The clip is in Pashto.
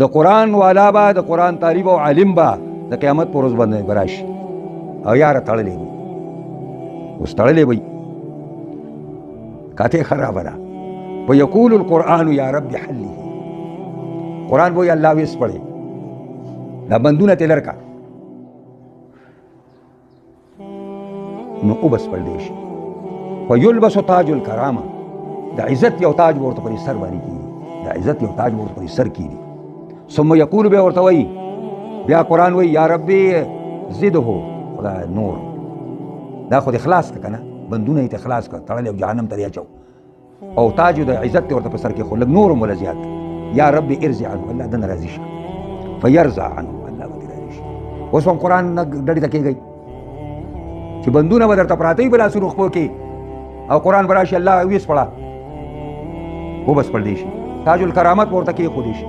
د قرآن والا به د قرآن طالب او عالم به د قیامت پر ورځ باندې براشي او یاره تړلی وي، اوس تړلی وي کاته خرابه ده. ویقول القرآن یا رب حله، قرآن وایي الله ویس پړې دا بندونه تې لرکا نو اوبس پړلی شي. ویلبس تاج الکرامه، د عزت یو تاج ورته پر سر باندې کېږي، د عزت یو تاج ورته پر سر کېږي. ثم یقول بیا ورته وایي، بیا قرآن وایي یا ربي زده خدای نور، دا خو دې خلاص که نه، بندونه یې ته خلاص که، تړلی او جهنم ته دې اچو، او تاج د عزت ورته په سر کې خو لږ نور هم وله زیات. یا ربي ارضع عنه، الله دنه راضي شه، فیرضع عنه، الله به دې راضي شي. اوس هم قرآن نه ډډې ته کېږئ چې بندونه به درته پراته وي په لاسونو خپلو کې او قرآن به راشي الله ویس پړه وبس پړ دی شي، تاج الکرامت ورته کېښودی شي.